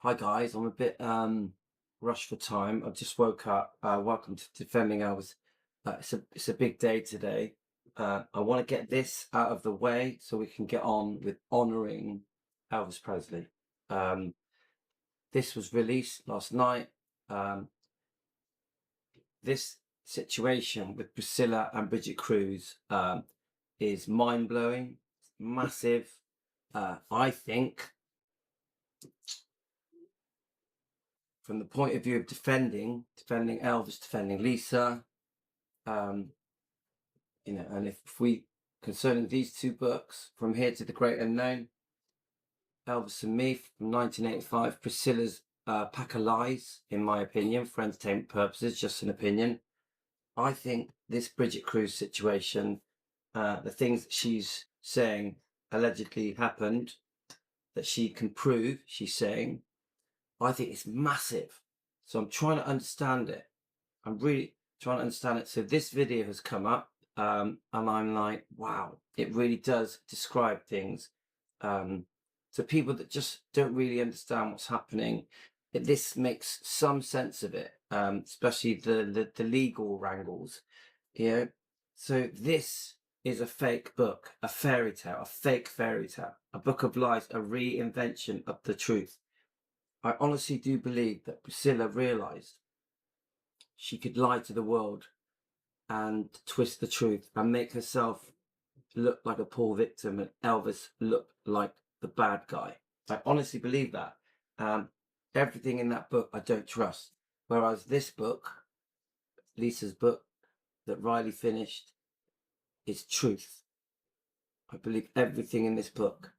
Hi guys, I'm a bit rushed for time. I've just woke up. Welcome to Defending Elvis. It's a big day today. I want to get this out of the way so we can get on with honouring Elvis Presley. Um, this was released last night. This situation with Priscilla and Brigitte Kruse is mind blowing, massive. I think from the point of view of defending Elvis, defending Lisa, um, and if we concerning these two books, From Here to the Great Unknown, Elvis and Me from 1985, Priscilla's Pack of Lies, in my opinion, for entertainment purposes, just an opinion. I think this Brigitte Kruse situation, the things that she's saying allegedly happened, that she can prove, she's saying, I think it's massive. So I'm trying to understand it. I'm really trying to understand it. So this video has come up, and I'm like, wow, it really does describe things to people that just don't really understand what's happening. This makes some sense of it, especially the legal wrangles. So this is a fake book, a fairy tale, a fake fairy tale, a book of lies, a reinvention of the truth. I honestly do believe that Priscilla realised she could lie to the world and twist the truth and make herself look like a poor victim and Elvis look like the bad guy. I honestly believe that. Everything in that book I don't trust. Whereas this book, Lisa's book that Riley finished, is truth. I believe everything in this book.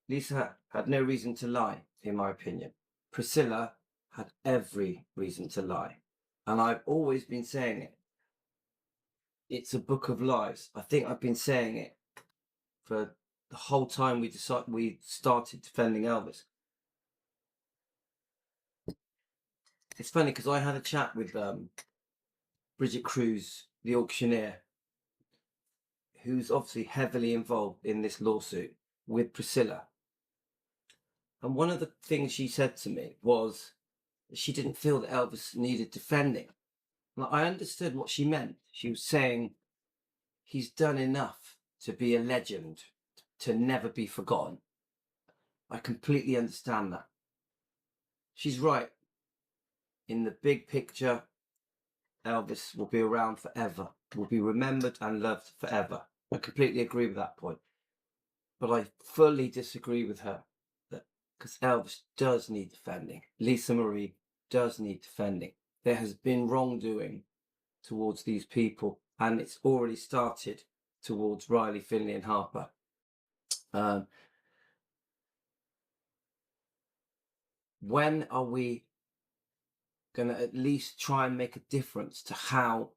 Lisa had no reason to lie, in my opinion. Priscilla had every reason to lie. And I've always been saying it. It's a book of lies. I think I've been saying it for the whole time we started defending Elvis. It's funny because I had a chat with Brigitte Kruse, the auctioneer, who's obviously heavily involved in this lawsuit with Priscilla. And one of the things she said to me was that she didn't feel that Elvis needed defending. I understood what she meant. She was saying he's done enough to be a legend, to never be forgotten. I completely understand that. She's right. In the big picture, Elvis will be around forever, will be remembered and loved forever. I completely agree with that point. But I fully disagree with her that because Elvis does need defending. Lisa Marie does need defending. There has been wrongdoing towards these people, and it's already started towards Riley, Finley, and Harper. When are we going to at least try and make a difference to how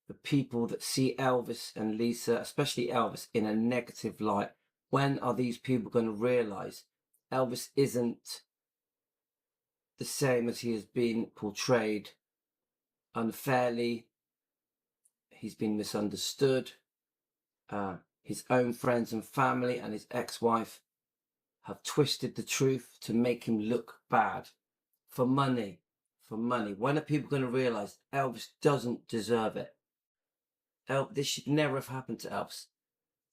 the people that see Elvis and Lisa, especially Elvis, in a negative light, when are these people going to realize Elvis isn't the same as he has been portrayed unfairly? He's been misunderstood. His own friends and family and his ex-wife have twisted the truth to make him look bad for money. For money. When are people going to realize Elvis doesn't deserve it? This should never have happened to Elvis.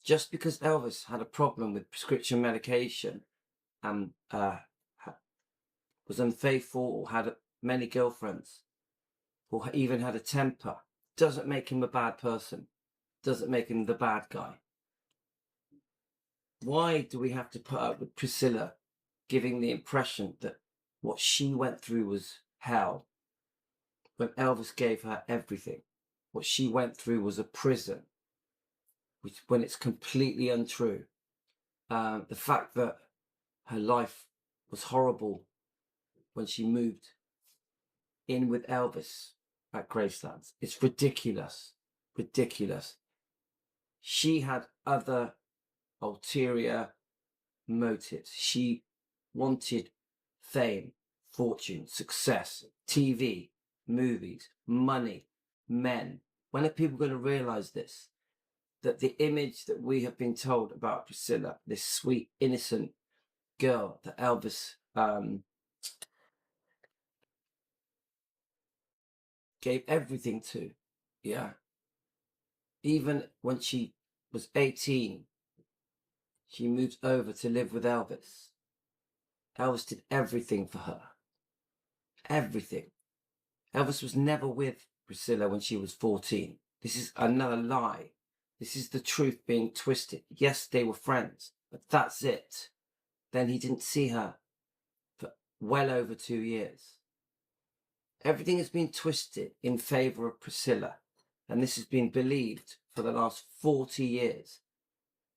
Just because Elvis had a problem with prescription medication and was unfaithful or had many girlfriends or even had a temper, doesn't make him a bad person, doesn't make him the bad guy. Why do we have to put up with Priscilla giving the impression that what she went through was hell when Elvis gave her everything? What she went through was a prison, when it's completely untrue. The fact that her life was horrible when she moved in with Elvis at Gracelands. It's ridiculous. Ridiculous. She had other ulterior motives. She wanted fame, fortune, success, TV, movies, money, men. When are people going to realize this? That the image that we have been told about Priscilla, this sweet, innocent girl that Elvis gave everything to. Yeah. Even when she was 18, she moved over to live with Elvis. Elvis did everything for her. Everything. Elvis was never with Priscilla when she was 14. This is another lie. This is the truth being twisted. Yes, they were friends, but that's it. Then he didn't see her for well over 2 years. Everything has been twisted in favor of Priscilla, and this has been believed for the last 40 years.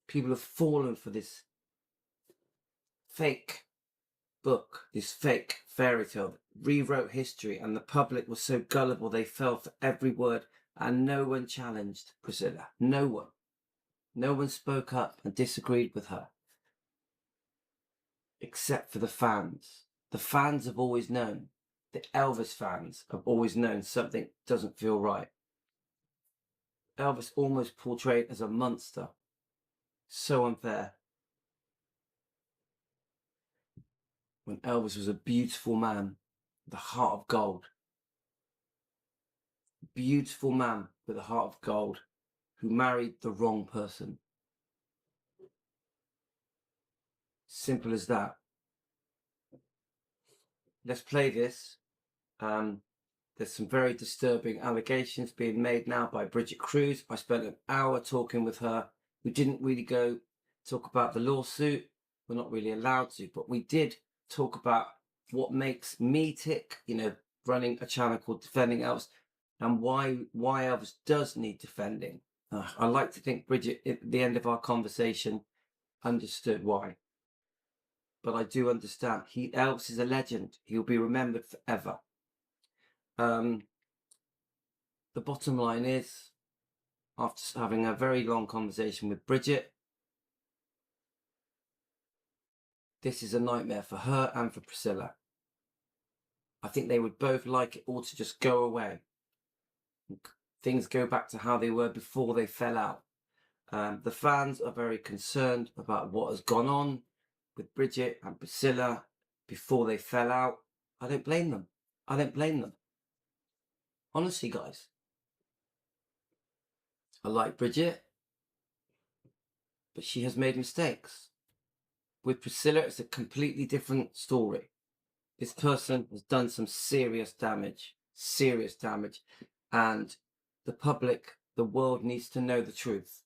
People have fallen for this fake book, this fake fairy tale that rewrote history, and the public was so gullible they fell for every word, and no one challenged Priscilla. No one. No one spoke up and disagreed with her, except for the fans. The fans have always known. The Elvis fans have always known something doesn't feel right. Elvis almost portrayed as a monster. So unfair. When Elvis was a beautiful man with a heart of gold. Beautiful man with a heart of gold who married the wrong person. Simple as that. Let's play this. There's some very disturbing allegations being made now by Brigitte Kruse. I spent an hour talking with her. We didn't really go talk about the lawsuit. We're not really allowed to, but we did talk about what makes me tick, running a channel called Defending Elvis, and why Elvis does need defending. I like to think Brigitte, at the end of our conversation, understood why. But I do understand. Elvis is a legend. He'll be remembered forever. The bottom line is, after having a very long conversation with Brigitte, this is a nightmare for her and for Priscilla. I think they would both like it all to just go away. Things go back to how they were before they fell out. The fans are very concerned about what has gone on with Brigitte and Priscilla before they fell out. I don't blame them. I don't blame them. Honestly, guys. I like Brigitte, but she has made mistakes. With Priscilla, it's a completely different story. This person has done some serious damage, and the public, the world needs to know the truth.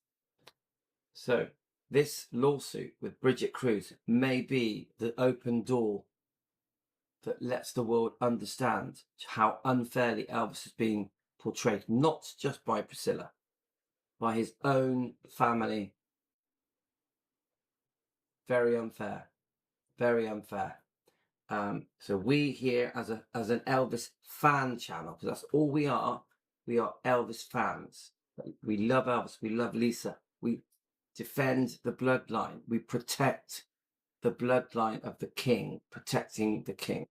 So this lawsuit with Brigitte Kruse may be the open door that lets the world understand how unfairly Elvis is being portrayed, not just by Priscilla, by his own family. Very unfair. Very unfair. So we here as an Elvis fan channel, because that's all we are Elvis fans. We love Elvis, we love Lisa, we defend the bloodline, we protect the bloodline of the king, protecting the king.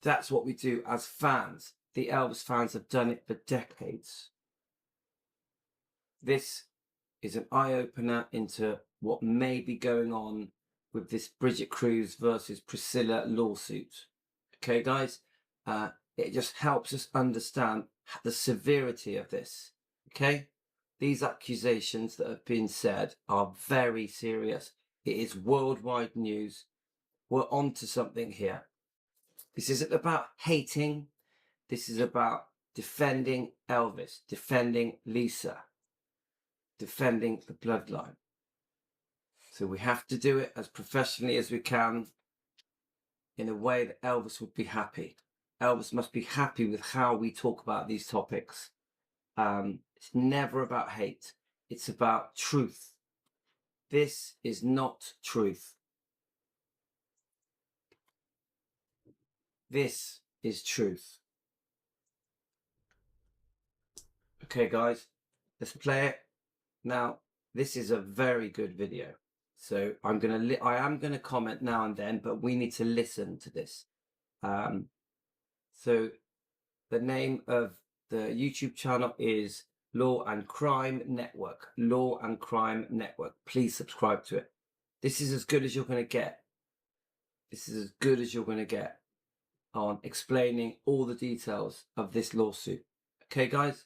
That's what we do as fans. The Elvis fans have done it for decades. This is an eye-opener into what may be going on with this Brigitte Kruse versus Priscilla lawsuit. Okay, guys? It just helps us understand the severity of this. Okay? These accusations that have been said are very serious. It is worldwide news. We're on to something here. This isn't about hating. This is about defending Elvis, defending Lisa, defending the bloodline. So we have to do it as professionally as we can, in a way that Elvis would be happy. Elvis must be happy with how we talk about these topics. It's never about hate. It's about truth. This is not truth. This is truth. Okay, guys, let's play it. Now, this is a very good video. So I am gonna comment now and then, but we need to listen to this. So the name of the YouTube channel is Law and Crime Network. Law and Crime Network. Please subscribe to it. This is as good as you're going to get. This is as good as you're going to get on explaining all the details of this lawsuit. Okay, guys,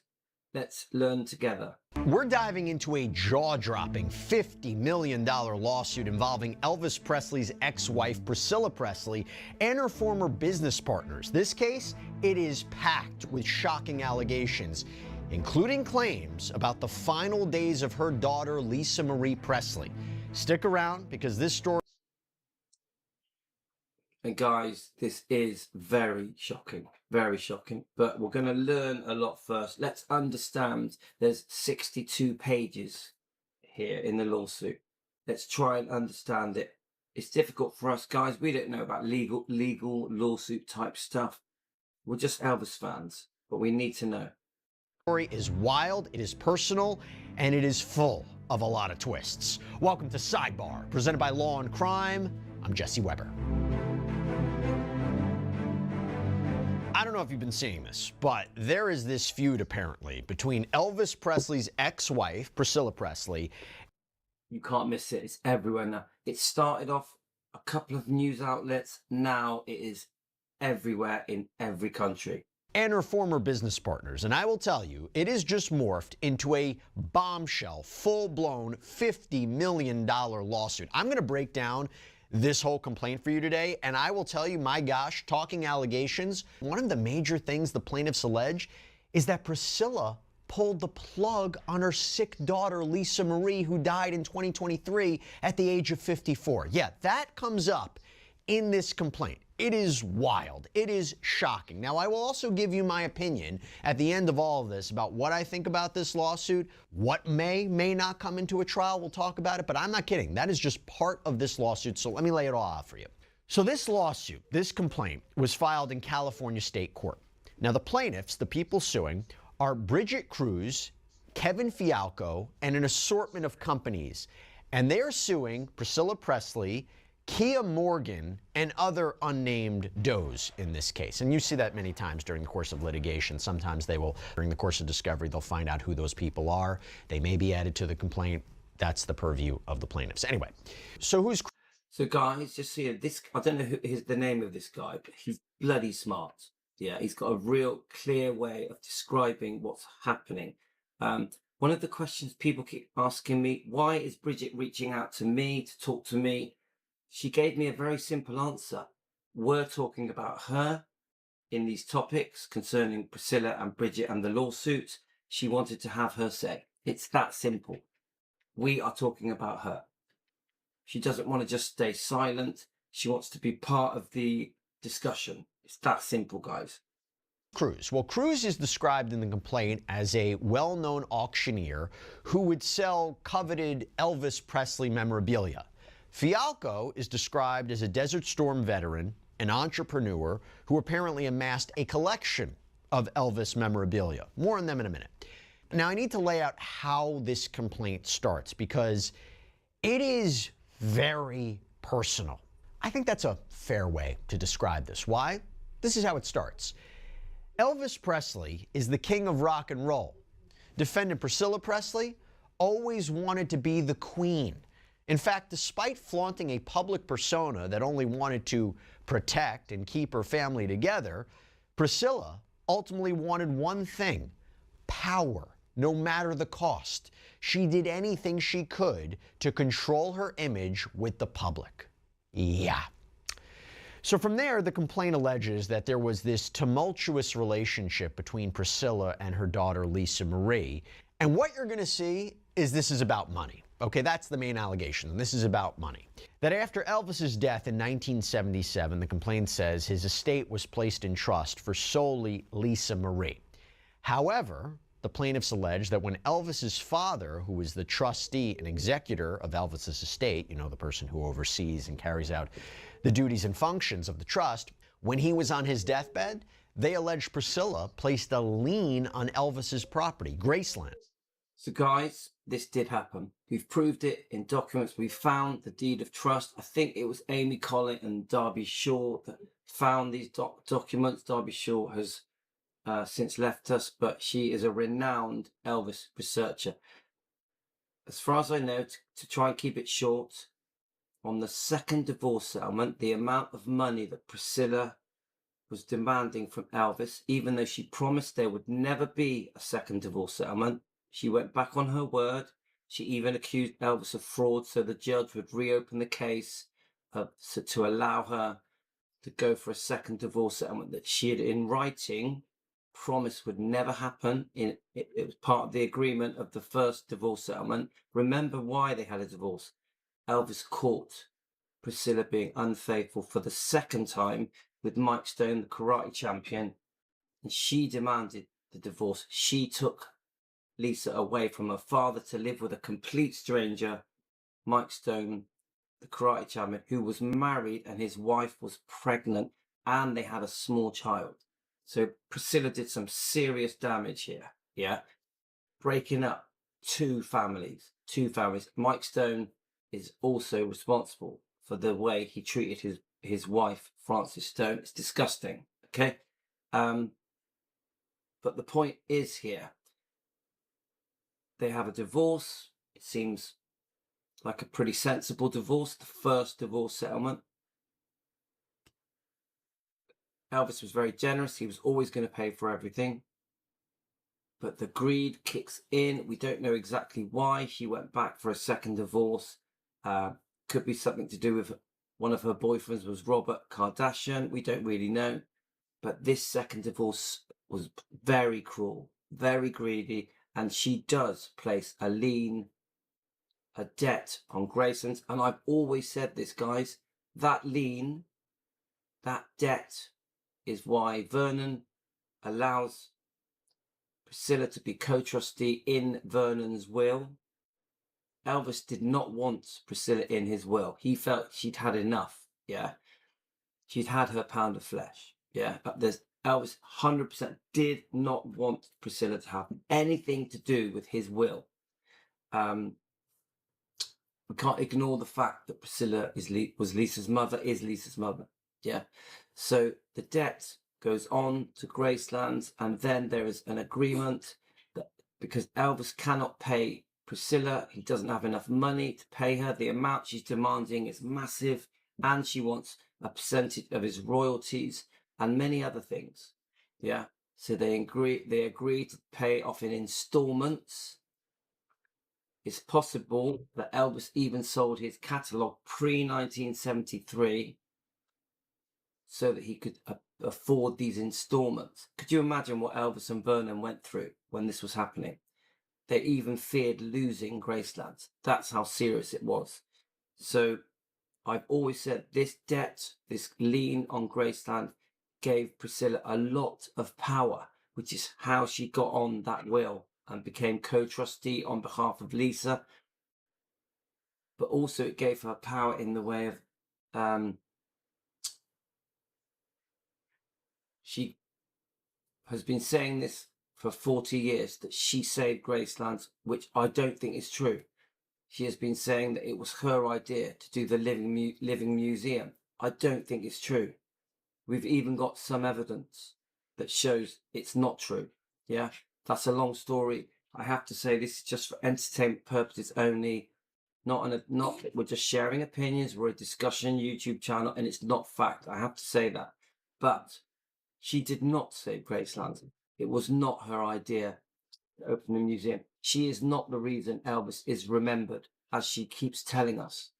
let's learn together. We're diving into a jaw-dropping $50 million lawsuit involving Elvis Presley's ex-wife, Priscilla Presley, and her former business partners. This case, it is packed with shocking allegations, including claims about the final days of her daughter, Lisa Marie Presley. Stick around, because this story... And guys, this is very shocking, but we're going to learn a lot first. Let's understand there's 62 pages here in the lawsuit. Let's try and understand it. It's difficult for us, guys. We don't know about legal lawsuit type stuff. We're just Elvis fans, but we need to know. The story is wild, it is personal, and it is full of a lot of twists. Welcome to Sidebar, presented by Law and Crime. I'm Jesse Weber. I don't know if you've been seeing this, but there is this feud apparently between Elvis Presley's ex-wife, Priscilla Presley. You can't miss it. It's everywhere now. It started off a couple of news outlets. Now it is everywhere in every country. And her former business partners. And I will tell you, it has just morphed into a bombshell, full-blown $50 million lawsuit. I'm going to break down this whole complaint for you today, and I will tell you, my gosh, talking allegations, one of the major things the plaintiffs allege is that Priscilla pulled the plug on her sick daughter, Lisa Marie, who died in 2023 at the age of 54. Yeah, that comes up in this complaint. It is wild. It is shocking. Now, I will also give you my opinion at the end of all of this about what I think about this lawsuit, what may not come into a trial. We'll talk about it, but I'm not kidding. That is just part of this lawsuit, so let me lay it all out for you. So this lawsuit, this complaint, was filed in California State Court. Now, the plaintiffs, the people suing, are Brigitte Kruse, Kevin Fialco, and an assortment of companies. And they are suing Priscilla Presley, Kia Morgan, and other unnamed does in this case. And you see that many times during the course of litigation. Sometimes they will, during the course of discovery, they'll find out who those people are. They may be added to the complaint. That's the purview of the plaintiffs. Anyway, so guys, just see this, I don't know who is the name of this guy, but he's bloody smart. Yeah, he's got a real clear way of describing what's happening. One of the questions people keep asking me, why is Bridget reaching out to me to talk to me? She gave me a very simple answer. We're talking about her in these topics concerning Priscilla and Bridget and the lawsuit. She wanted to have her say. It's that simple. We are talking about her. She doesn't want to just stay silent. She wants to be part of the discussion. It's that simple, guys. Kruse. Well, Kruse is described in the complaint as a well-known auctioneer who would sell coveted Elvis Presley memorabilia. Fialco is described as a Desert Storm veteran, an entrepreneur who apparently amassed a collection of Elvis memorabilia. More on them in a minute. Now, I need to lay out how this complaint starts because it is very personal. I think that's a fair way to describe this. Why? This is how it starts. Elvis Presley is the king of rock and roll. Defendant Priscilla Presley always wanted to be the queen. In fact, despite flaunting a public persona that only wanted to protect and keep her family together, Priscilla ultimately wanted one thing: power, no matter the cost. She did anything she could to control her image with the public. Yeah. So from there, the complaint alleges that there was this tumultuous relationship between Priscilla and her daughter, Lisa Marie. And what you're going to see is this is about money. Okay, that's the main allegation. This is about money. That after Elvis's death in 1977, the complaint says his estate was placed in trust for solely Lisa Marie. However, the plaintiffs allege that when Elvis's father, who was the trustee and executor of Elvis's estate, you know, the person who oversees and carries out the duties and functions of the trust, when he was on his deathbed, they allege Priscilla placed a lien on Elvis's property, Graceland. So guys, this did happen. We've proved it in documents. We found the deed of trust. I think it was Amy Collett and Darby Shaw that found these documents. Darby Shaw has since left us, but she is a renowned Elvis researcher. As far as I know, to try and keep it short, on the second divorce settlement, the amount of money that Priscilla was demanding from Elvis, even though she promised there would never be a second divorce settlement. She went back on her word. She even accused Elvis of fraud, so the judge would reopen the case to allow her to go for a second divorce settlement that she had in writing promised would never happen. It was part of the agreement of the first divorce settlement. Remember why they had a divorce. Elvis caught Priscilla being unfaithful for the second time with Mike Stone, the karate champion, and she demanded the divorce. She took Lisa away from her father to live with a complete stranger, Mike Stone, the karate champion, who was married and his wife was pregnant and they had a small child. So Priscilla did some serious damage here, yeah? Breaking up two families. Mike Stone is also responsible for the way he treated his wife, Frances Stone. It's disgusting, okay? But the point is here, they have a divorce. It seems like a pretty sensible divorce, the first divorce settlement. Elvis was very generous. He was always going to pay for everything. But the greed kicks in. We don't know exactly why she went back for a second divorce. Could be something to do with one of her boyfriends was Robert Kardashian. We don't really know. But this second divorce was very cruel, very greedy. And she does place a debt on Graceland. And I've always said this, guys, that lien, that debt is why Vernon allows Priscilla to be co-trustee in Vernon's will. Elvis did not want Priscilla in his will. He felt she'd had enough, yeah. She'd had her pound of flesh, yeah. But Elvis 100% did not want Priscilla to have anything to do with his will. We can't ignore the fact that Priscilla was Lisa's mother, yeah. So the debt goes on to Graceland, and then there is an agreement that because Elvis cannot pay Priscilla, he doesn't have enough money to pay her. The amount she's demanding is massive, and she wants a percentage of his royalties and many other things. Yeah. So they agree to pay off in installments. It's possible that Elvis even sold his catalogue pre-1973 so that he could afford these installments. Could you imagine what Elvis and Vernon went through when this was happening? They even feared losing Graceland. That's how serious it was. So I've always said this debt, this lien on Graceland, gave Priscilla a lot of power, which is how she got on that will and became co-trustee on behalf of Lisa. But also it gave her power in the way of she has been saying this for 40 years, that she saved Graceland, which I don't think is true. She has been saying that it was her idea to do the living museum. I don't think it's true. We've even got some evidence that shows it's not true. Yeah, that's a long story. I have to say this is just for entertainment purposes only. We're just sharing opinions. We're a discussion YouTube channel, and it's not fact. I have to say that. But she did not save Graceland. It was not her idea to open a museum. She is not the reason Elvis is remembered, as she keeps telling us.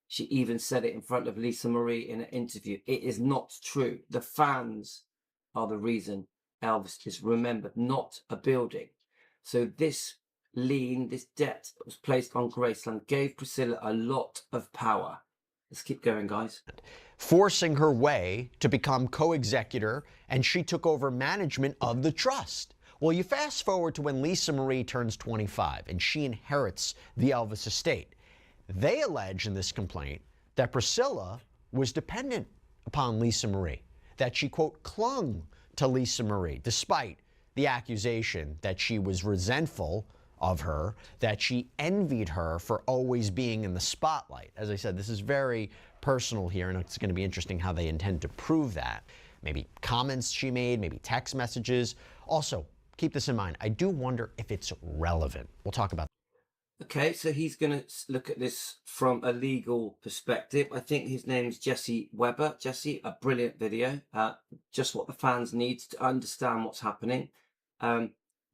She even said it in front of Lisa Marie in an interview. It is not true. The fans are the reason Elvis is remembered, not a building. So this lien, this debt that was placed on Graceland gave Priscilla a lot of power. Let's keep going, guys. Forcing her way to become co-executor, and she took over management of the trust. Well, you fast forward to when Lisa Marie turns 25 and she inherits the Elvis estate. They allege in this complaint that Priscilla was dependent upon Lisa Marie, that she, quote, clung to Lisa Marie, despite the accusation that she was resentful of her, that she envied her for always being in the spotlight. As I said, this is very personal here, and it's going to be interesting how they intend to prove that. Maybe comments she made, maybe text messages. Also, keep this in mind. I do wonder if it's relevant. We'll talk about that. Okay, so he's going to look at this from a legal perspective. I think his name's Jesse Weber. Jesse, a brilliant video. Just what the fans need to understand what's happening.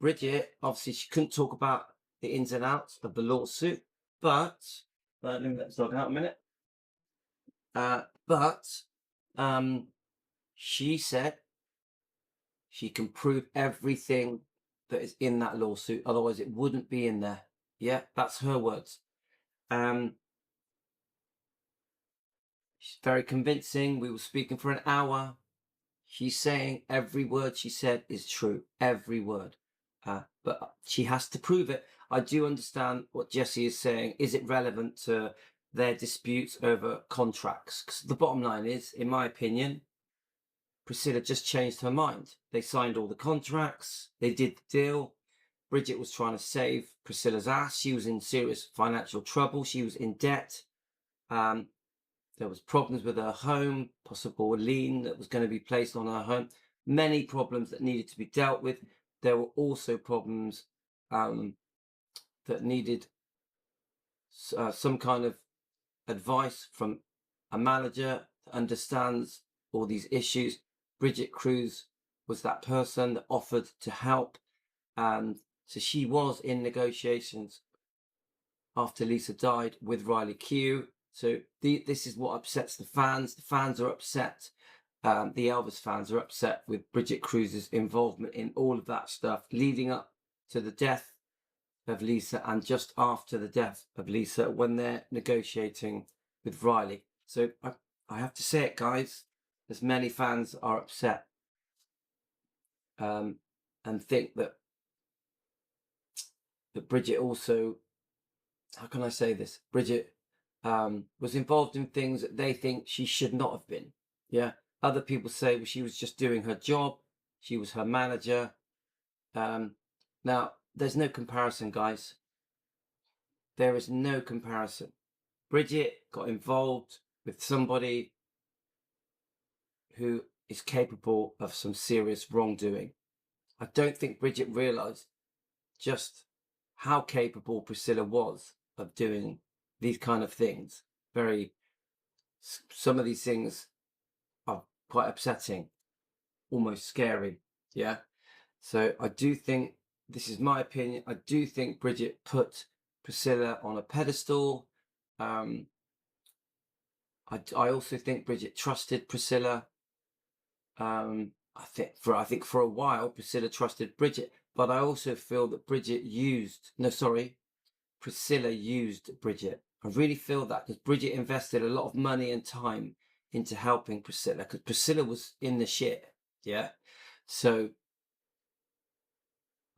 Brigitte, obviously, she couldn't talk about the ins and outs of the lawsuit, but let me let talk out a minute. But she said she can prove everything that is in that lawsuit, otherwise it wouldn't be in there. Yeah, that's her words. She's very convincing. We were speaking for an hour. She's saying every word she said is true, every word. But she has to prove it. I do understand what Jesse is saying. Is it relevant to their disputes over contracts? Because the bottom line is, in my opinion, Priscilla just changed her mind. They signed all the contracts. They did the deal. Brigitte was trying to save Priscilla's ass. She was in serious financial trouble. She was in debt. There was problems with her home, possible lien that was going to be placed on her home. Many problems that needed to be dealt with. There were also problems that needed some kind of advice from a manager that understands all these issues. Brigitte Kruse was that person that offered to help. So she was in negotiations after Lisa died with Riley Q. So this is what upsets the fans. The fans are upset. The Elvis fans are upset with Brigitte Kruse's involvement in all of that stuff leading up to the death of Lisa and just after the death of Lisa when they're negotiating with Riley. So I have to say it, guys, as many fans are upset and think that Brigitte also, how can I say this? Brigitte was involved in things that they think she should not have been. Yeah. Other people say, well, she was just doing her job. She was her manager. Now, there's no comparison, guys. There is no comparison. Brigitte got involved with somebody who is capable of some serious wrongdoing. I don't think Brigitte realised just how capable Priscilla was of doing these kind of things. Some of these things are quite upsetting, almost scary. Yeah. So I do think, this is my opinion, I do think Brigitte put Priscilla on a pedestal. I also think Brigitte trusted Priscilla. I think for a while Priscilla trusted Brigitte, but I also feel that Priscilla used Brigitte. I really feel that because Brigitte invested a lot of money and time into helping Priscilla because Priscilla was in the shit. Yeah. So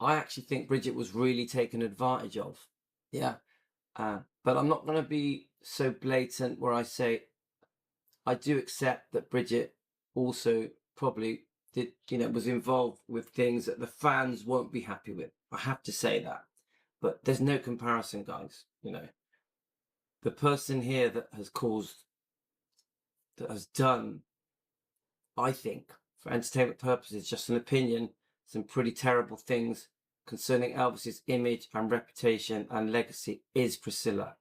I actually think Brigitte was really taken advantage of. Yeah. But I'm not going to be so blatant where I say I do accept that Brigitte also probably was involved with things that the fans won't be happy with. I have to say that. But there's no comparison, guys. The person here that has done, I think, for entertainment purposes, just an opinion, some pretty terrible things concerning Elvis's image and reputation and legacy is Priscilla.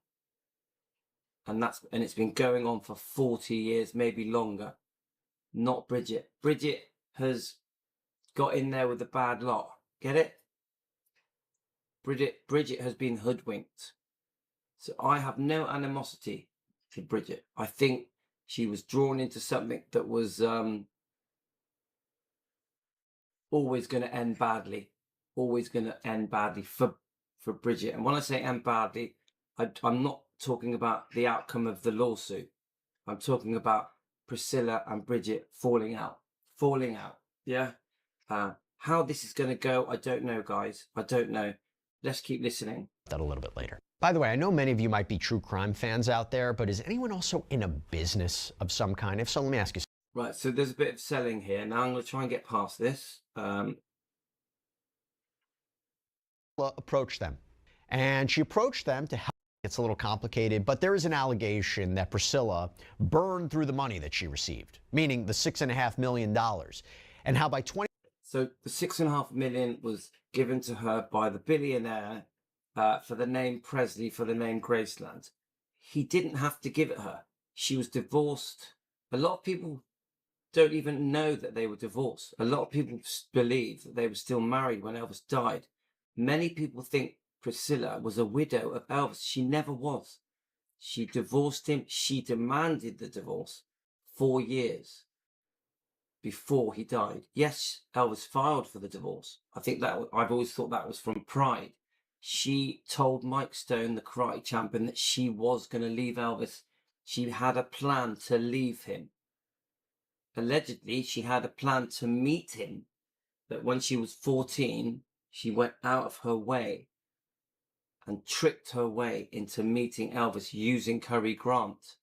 And it's been going on for 40 years, maybe longer. Not Brigitte. Brigitte has got in there with the bad lot. Get it? Brigitte has been hoodwinked. So I have no animosity to Brigitte. I think she was drawn into something that was always going to end badly. Always going to end badly for Brigitte. And when I say end badly, I'm not talking about the outcome of the lawsuit. I'm talking about Priscilla and Brigitte falling out. Yeah. How this is going to go, I don't know, guys. I don't know. Let's keep listening. That a little bit later. By the way, I know many of you might be true crime fans out there, but is anyone also in a business of some kind? If so, let me ask you. Right, so there's a bit of selling here. Now I'm going to try and get past this. Approach them. And she approached them to help. It's a little complicated, but there is an allegation that Priscilla burned through the money that she received, meaning the $6.5 million. And how by 20... So the $6.5 million was given to her by the billionaire for the name Presley, for the name Graceland. He didn't have to give it her. She was divorced. A lot of people don't even know that they were divorced. A lot of people believe that they were still married when Elvis died. Many people think Priscilla was a widow of Elvis. She never was. She divorced him. She demanded the divorce 4 years before he died. Yes, Elvis filed for the divorce. I think that I've always thought that was from pride. She told Mike Stone, the karate champion, that she was going to leave Elvis. She had a plan to leave him. Allegedly, she had a plan to meet him, but when she was 14, she went out of her way and tricked her way into meeting Elvis using Cary Grant.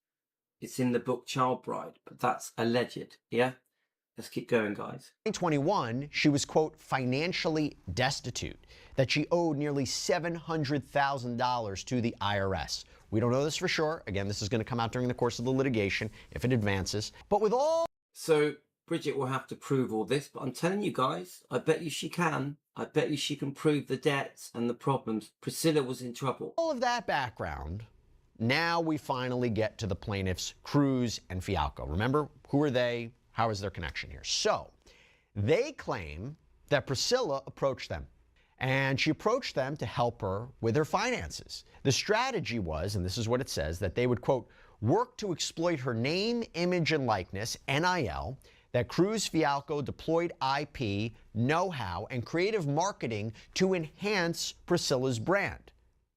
It's in the book Child Bride, but that's alleged, yeah? Let's keep going, guys. In 2021, she was, quote, financially destitute, that she owed nearly $700,000 to the IRS. We don't know this for sure. Again, this is going to come out during the course of the litigation if it advances. But with all... So Brigitte will have to prove all this, but I'm telling you guys, I bet you she can. I bet you she can prove the debts and the problems. Priscilla was in trouble. All of that background, now we finally get to the plaintiffs, Kruse and Fialco. Remember, who are they? How is their connection here? So they claim that Priscilla approached them, and she approached them to help her with her finances. The strategy was, and this is what it says, that they would, quote, work to exploit her name, image, and likeness, NIL, that Kruse Fialco deployed IP, know-how, and creative marketing to enhance Priscilla's brand.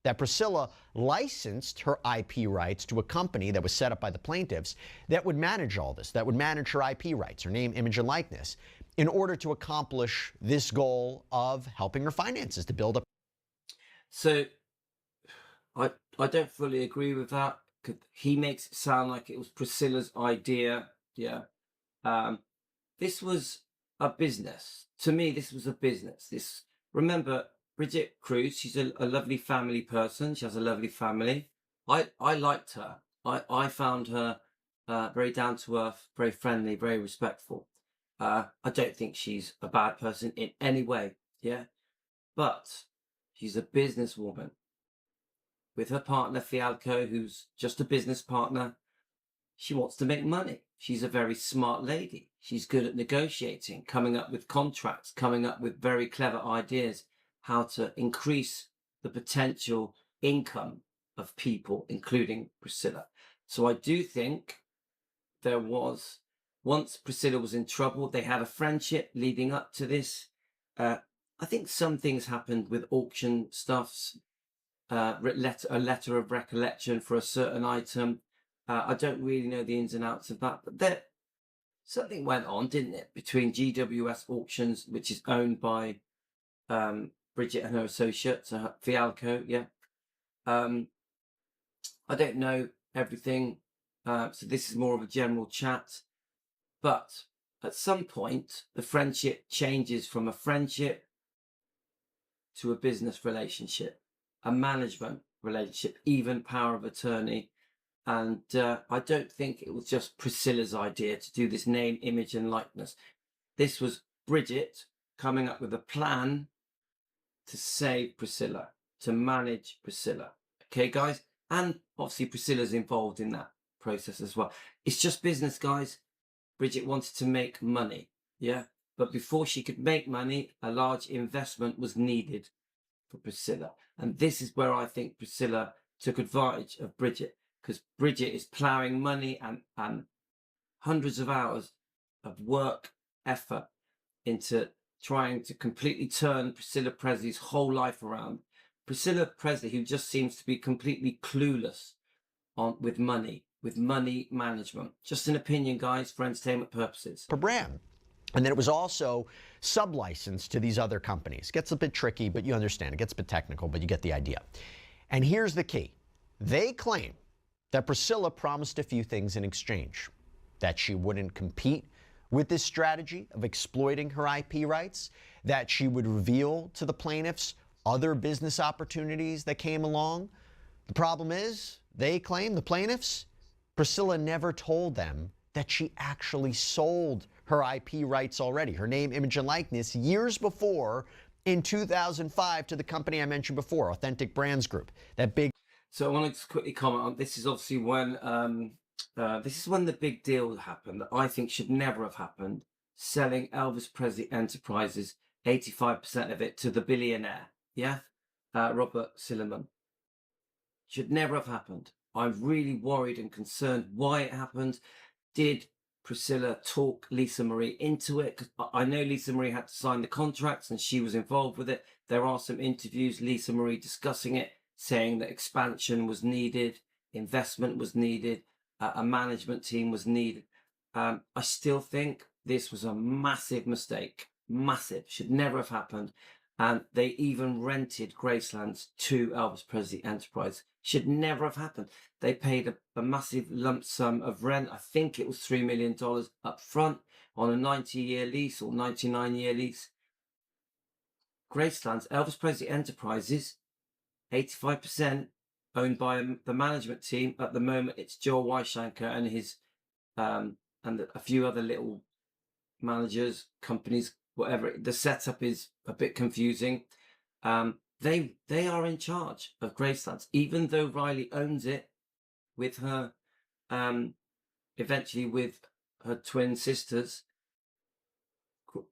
That Priscilla licensed her IP rights to a company that was set up by the plaintiffs that would manage all this, that would manage her IP rights, her name, image, and likeness, in order to accomplish this goal of helping her finances to build up. So I don't fully agree with that. He makes it sound like it was Priscilla's idea. Yeah. This was a business. To me, this was a business. Remember, Brigitte Kruse, she's a lovely family person. She has a lovely family. I liked her. I found her very down to earth, very friendly, very respectful. I don't think she's a bad person in any way. Yeah. But she's a businesswoman with her partner, Fialco, who's just a business partner. She wants to make money. She's a very smart lady. She's good at negotiating, coming up with contracts, coming up with very clever ideas, how to increase the potential income of people, including Priscilla. So I do think there was, once Priscilla was in trouble, they had a friendship leading up to this. I think some things happened with auction stuffs, a letter of recollection for a certain item. I don't really know the ins and outs of that, but something went on, didn't it, between GWS Auctions, which is owned by Brigitte and her associate, so Fialco, yeah. I don't know everything, so this is more of a general chat. But at some point, the friendship changes from a friendship to a business relationship, a management relationship, even power of attorney. And I don't think it was just Priscilla's idea to do this name, image, and likeness. This was Brigitte coming up with a plan to save Priscilla, to manage Priscilla. Okay, guys? And obviously Priscilla's involved in that process as well. It's just business, guys. Brigitte wanted to make money, yeah? But before she could make money, a large investment was needed for Priscilla. And this is where I think Priscilla took advantage of Brigitte, because Brigitte is ploughing money and hundreds of hours of work, effort into trying to completely turn Priscilla Presley's whole life around. Priscilla Presley, who just seems to be completely clueless with money management. Just an opinion, guys, for entertainment purposes. Per brand. And then it was also sub-licensed to these other companies. Gets a bit tricky, but you understand. It gets a bit technical, but you get the idea. And here's the key. They claim that Priscilla promised a few things in exchange. That she wouldn't compete with this strategy of exploiting her IP rights, that she would reveal to the plaintiffs other business opportunities that came along. The problem is, they claim, the plaintiffs, Priscilla never told them that she actually sold her IP rights already, her name, image, and likeness, years before in 2005 to the company I mentioned before, Authentic Brands Group, that big. So I want to just quickly comment on this. Is obviously when the big deal happened that I think should never have happened. Selling Elvis Presley Enterprises, 85% of it to the billionaire, Robert Silliman. Should never have happened. I'm really worried and concerned why it happened. Did Priscilla talk Lisa Marie into it? Because I know Lisa Marie had to sign the contracts and she was involved with it. There are some interviews, Lisa Marie discussing it, saying that expansion was needed, investment was needed, a management team was needed. I still think this was a massive mistake. Massive. Should never have happened. And they even rented Gracelands to Elvis Presley Enterprise. Should never have happened. They paid a massive lump sum of rent. I think it was $3 million up front on a 90-year lease or 99-year lease. Gracelands, Elvis Presley Enterprises, 85% owned by the management team. At the moment, it's Joel Weishanker and his and a few other little managers, companies, whatever. The setup is a bit confusing. They are in charge of Gracelands, even though Riley owns it with her, eventually with her twin sisters.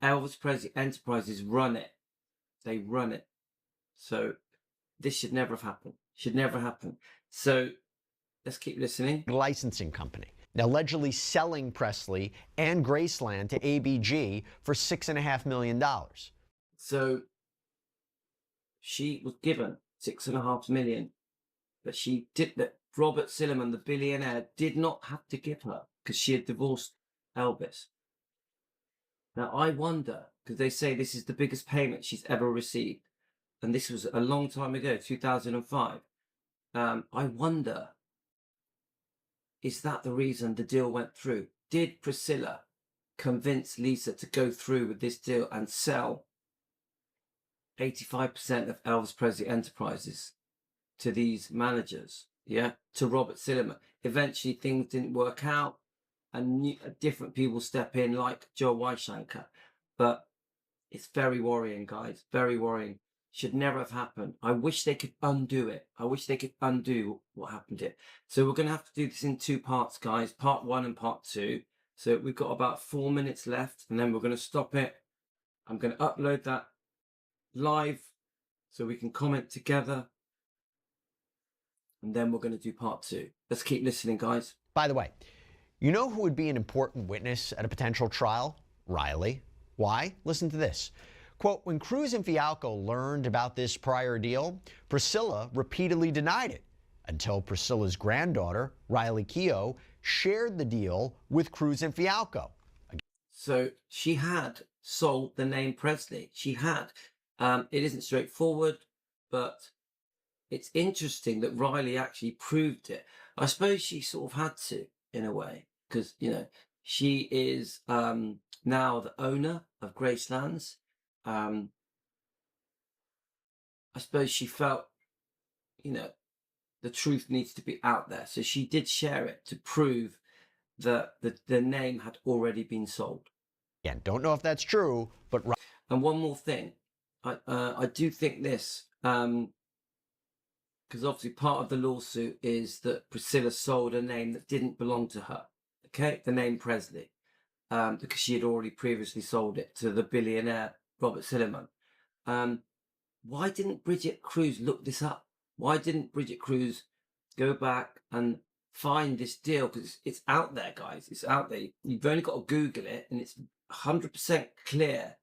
Elvis Presley Enterprises run it. They run it. So this should never have happened. Should never happen. So let's keep listening. Licensing company, allegedly selling Presley and Graceland to ABG for $6.5 million. So she was given $6.5 million, but she did that. Robert Silliman, the billionaire, did not have to give her because she had divorced Elvis. Now I wonder, because they say this is the biggest payment she's ever received, and this was a long time ago, 2005. I wonder, is that the reason the deal went through? Did Priscilla convince Lisa to go through with this deal and sell 85% of Elvis Presley Enterprises to these managers, to Robert Silliman? Eventually things didn't work out and different people step in like Joe Weishanker. But it's very worrying, guys, very worrying. Should never have happened. I wish they could undo it. I wish they could undo what happened here. So we're going to have to do this in two parts, guys. Part 1 and part 2. So we've got about 4 minutes left and then we're going to stop it. I'm going to upload that live so we can comment together. And then we're going to do part 2. Let's keep listening, guys. By the way, you know who would be an important witness at a potential trial? Riley. Why? Listen to this. Quote, when Kruse and Fialco learned about this prior deal, Priscilla repeatedly denied it until Priscilla's granddaughter, Riley Keough, shared the deal with Kruse and Fialco. So she had sold the name Presley. She had. It isn't straightforward, but it's interesting that Riley actually proved it. I suppose she sort of had to, in a way, because, she is now the owner of Gracelands. I suppose she felt, the truth needs to be out there. So she did share it to prove that the name had already been sold. Again, don't know if that's true, but... And one more thing. I do think this, because obviously part of the lawsuit is that Priscilla sold a name that didn't belong to her. Okay, the name Presley, because she had already previously sold it to the billionaire Robert Silliman. Why didn't Brigitte Kruse look this up? Why didn't Brigitte Kruse go back and find this deal? Because it's out there, guys. It's out there. You've only got to Google it, and it's 100% clear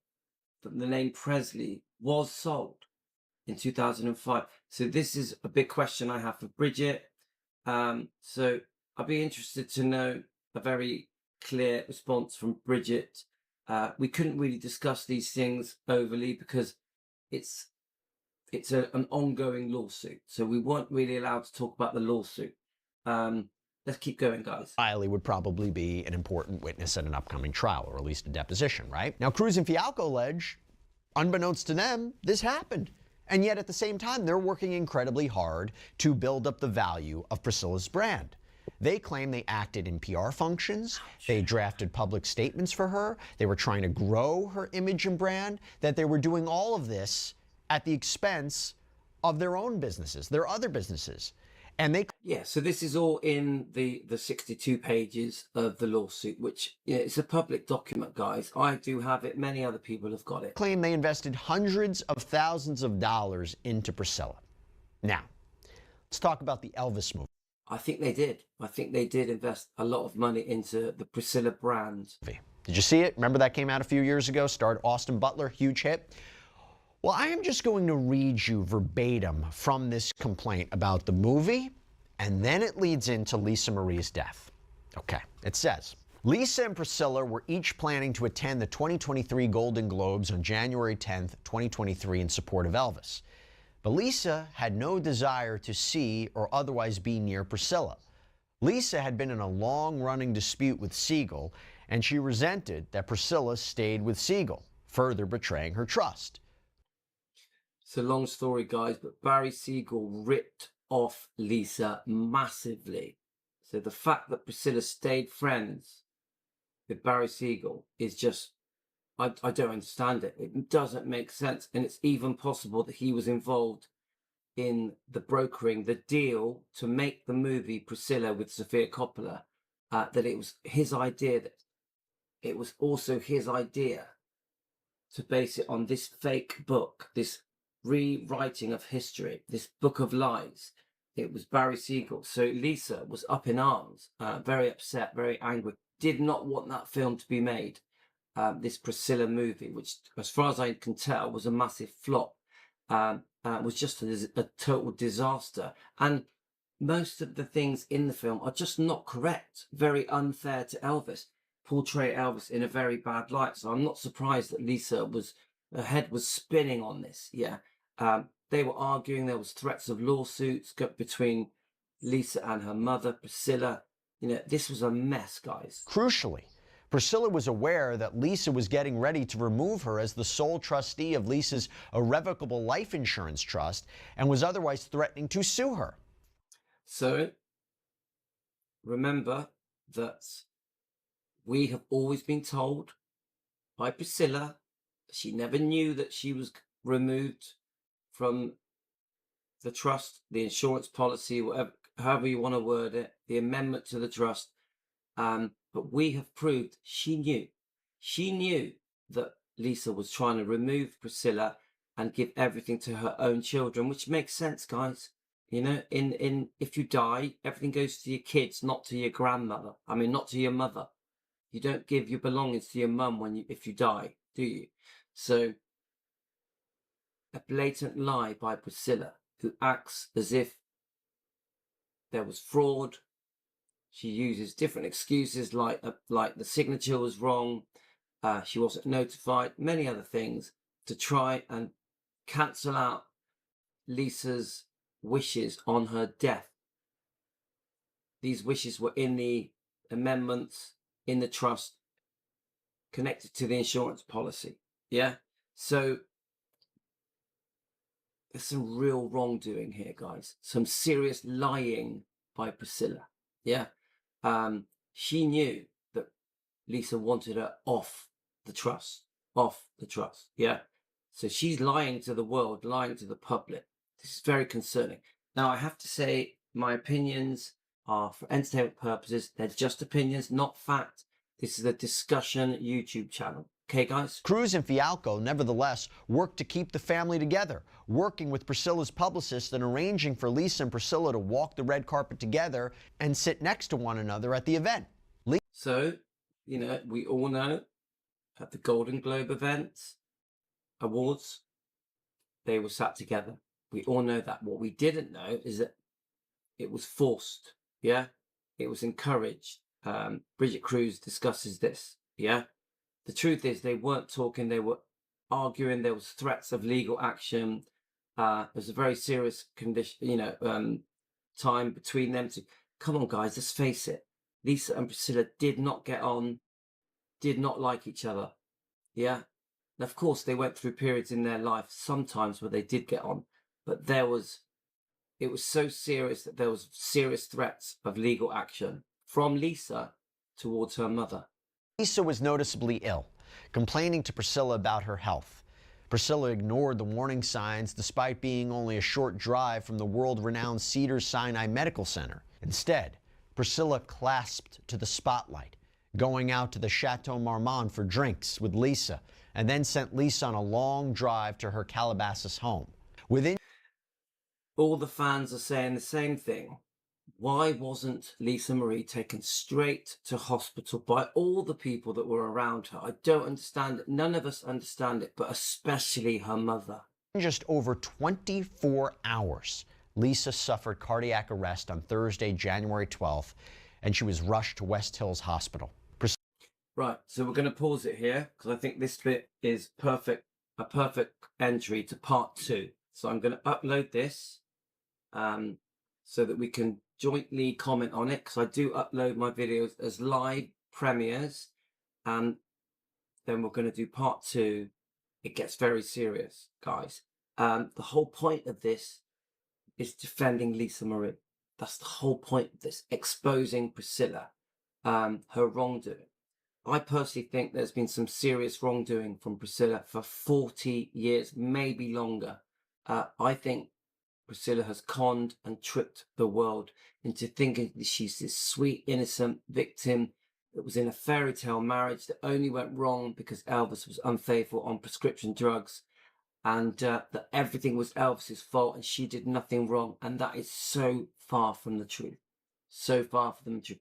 that the name Presley was sold in 2005. So this is a big question I have for Brigitte. So I'd be interested to know a very clear response from Brigitte. We couldn't really discuss these things overly because it's an ongoing lawsuit. So we weren't really allowed to talk about the lawsuit. Let's keep going, guys. Riley would probably be an important witness at an upcoming trial, or at least a deposition, right? Now, Kruse and Fialco allege, unbeknownst to them, this happened. And yet, at the same time, they're working incredibly hard to build up the value of Priscilla's brand. They claim they acted in PR functions, they drafted public statements for her, they were trying to grow her image and brand, that they were doing all of this at the expense of their own businesses, their other businesses. And they Yeah, so this is all in the 62 pages of the lawsuit, which, it's a public document, guys. I do have it. Many other people have got it. claim they invested hundreds of thousands of dollars into Priscilla. Now, let's talk about the Elvis movie. I think they did. I think they did invest a lot of money into the Priscilla brand. Did you see it? Remember that came out a few years ago, starred Austin Butler, huge hit. Well, I am just going to read you verbatim from this complaint about the movie, and then it leads into Lisa Marie's death. Okay, it says, Lisa and Priscilla were each planning to attend the 2023 Golden Globes on January 10th, 2023 in support of Elvis. But Lisa had no desire to see or otherwise be near Priscilla. Lisa had been in a long-running dispute with Siegel, and she resented that Priscilla stayed with Siegel, further betraying her trust. It's a long story, guys, but Barry Siegel ripped off Lisa massively. So the fact that Priscilla stayed friends with Barry Siegel is just, I don't understand it. It doesn't make sense. And it's even possible that he was involved in the brokering, the deal to make the movie Priscilla with Sofia Coppola, that it was his idea, that it was also his idea to base it on this fake book, this rewriting of history, this book of lies. It was Barry Siegel. So Lisa was up in arms, very upset, very angry, did not want that film to be made. This Priscilla movie, which, as far as I can tell, was a massive flop, was just a total disaster. And most of the things in the film are just not correct, very unfair to Elvis, portray Elvis in a very bad light. So I'm not surprised that her head was spinning on this. Yeah. They were arguing. There was threats of lawsuits between Lisa and her mother, Priscilla. This was a mess, guys. Crucially, Priscilla was aware that Lisa was getting ready to remove her as the sole trustee of Lisa's irrevocable life insurance trust and was otherwise threatening to sue her. So, remember that we have always been told by Priscilla she never knew that she was removed from the trust, the insurance policy, whatever, however you want to word it, the amendment to the trust. But we have proved she knew. She knew that Lisa was trying to remove Priscilla and give everything to her own children, which makes sense, guys. If you die, everything goes to your kids, not to your grandmother. I mean, not to your mother. You don't give your belongings to your mum if you die, do you? So, a blatant lie by Priscilla, who acts as if there was fraud. She uses different excuses like the signature was wrong, she wasn't notified, many other things, to try and cancel out Lisa's wishes on her death. These wishes were in the amendments, in the trust, connected to the insurance policy. Yeah? So there's some real wrongdoing here, guys. Some serious lying by Priscilla. Yeah? She knew that Lisa wanted her off the trust. Yeah? So she's lying to the world, lying to the public. This is very concerning. Now, I have to say, my opinions are for entertainment purposes. They're just opinions, not fact. This is a discussion YouTube channel. Okay, guys? Kruse and Fialco, nevertheless, worked to keep the family together, working with Priscilla's publicist and arranging for Lisa and Priscilla to walk the red carpet together and sit next to one another at the event. So, we all know at the Golden Globe awards, they were sat together. We all know that. What we didn't know is that it was forced. Yeah? It was encouraged. Brigitte Kruse discusses this. Yeah? The truth is they weren't talking, they were arguing, there was threats of legal action. It was a very serious time between them to, come on guys, let's face it. Lisa and Priscilla did not get on, did not like each other. Yeah. And of course they went through periods in their life sometimes where they did get on, but there was It was so serious that there was serious threats of legal action from Lisa towards her mother. Lisa was noticeably ill, complaining to Priscilla about her health. Priscilla ignored the warning signs despite being only a short drive from the world-renowned Cedars-Sinai Medical Center. Instead, Priscilla clasped to the spotlight, going out to the Chateau Marmont for drinks with Lisa, and then sent Lisa on a long drive to her Calabasas home. Within all the fans are saying the same thing. Why wasn't Lisa Marie taken straight to hospital by all the people that were around her? I don't understand it. None of us understand it, but especially her mother. just over 24 hours, Lisa suffered cardiac arrest on Thursday, January 12th, and she was rushed to West Hills Hospital. Right, so we're going to pause it here because I think this bit is perfect, a perfect entry to part 2. So I'm going to upload this so that we can jointly comment on it, because I do upload my videos as live premieres, and then we're going to do part 2. It gets very serious, guys. The whole point of this is defending Lisa Marie. That's the whole point of this, exposing Priscilla, her wrongdoing. I personally think there's been some serious wrongdoing from Priscilla for 40 years, maybe longer. I think Priscilla has conned and tricked the world into thinking that she's this sweet, innocent victim that was in a fairy tale marriage that only went wrong because Elvis was unfaithful on prescription drugs, and that everything was Elvis's fault and she did nothing wrong. And that is so far from the truth. So far from the truth.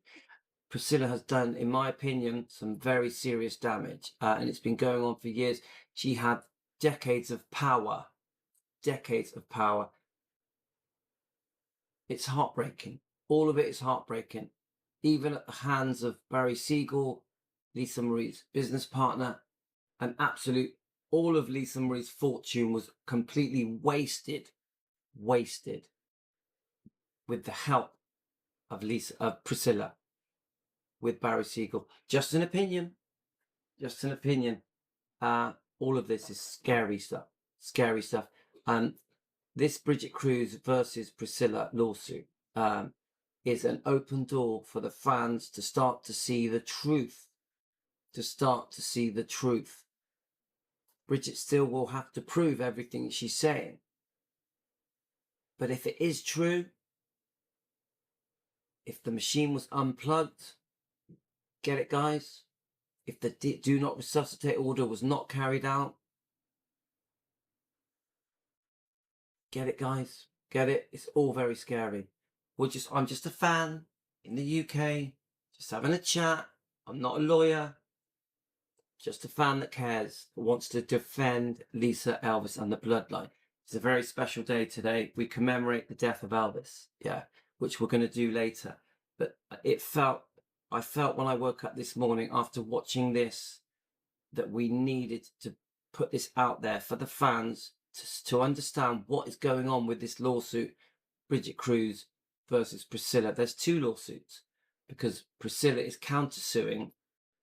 Priscilla has done, in my opinion, some very serious damage, and it's been going on for years. She had decades of power. It's heartbreaking. All of it is heartbreaking. Even at the hands of Barry Siegel, Lisa Marie's business partner, all of Lisa Marie's fortune was completely wasted with the help of Priscilla, with Barry Siegel. Just an opinion. All of this is scary stuff. This Brigitte Kruse versus Priscilla lawsuit is an open door for the fans to start to see the truth. Brigitte still will have to prove everything she's saying. But if it is true, if the machine was unplugged, get it, guys? If the do not resuscitate order was not carried out, get it, guys? Get it? It's all very scary. I'm just a fan in the UK, just having a chat. I'm not a lawyer. Just a fan that cares, that wants to defend Lisa, Elvis, and the bloodline. It's a very special day today. We commemorate the death of Elvis, which we're going to do later. But I felt when I woke up this morning after watching this that we needed to put this out there for the fans to understand what is going on with this lawsuit, Brigitte Kruse versus Priscilla. There's 2 lawsuits because Priscilla is countersuing,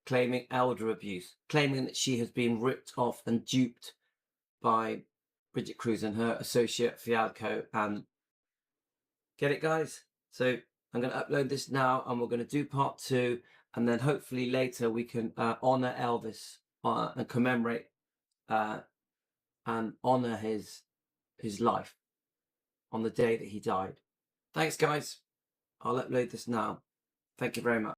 claiming elder abuse, claiming that she has been ripped off and duped by Brigitte Kruse and her associate Fialco. And get it, guys? So I'm going to upload this now, and we're going to do part 2, and then hopefully later we can honor Elvis and commemorate and honor his life on the day that he died. Thanks, guys. I'll upload this now. Thank you very much.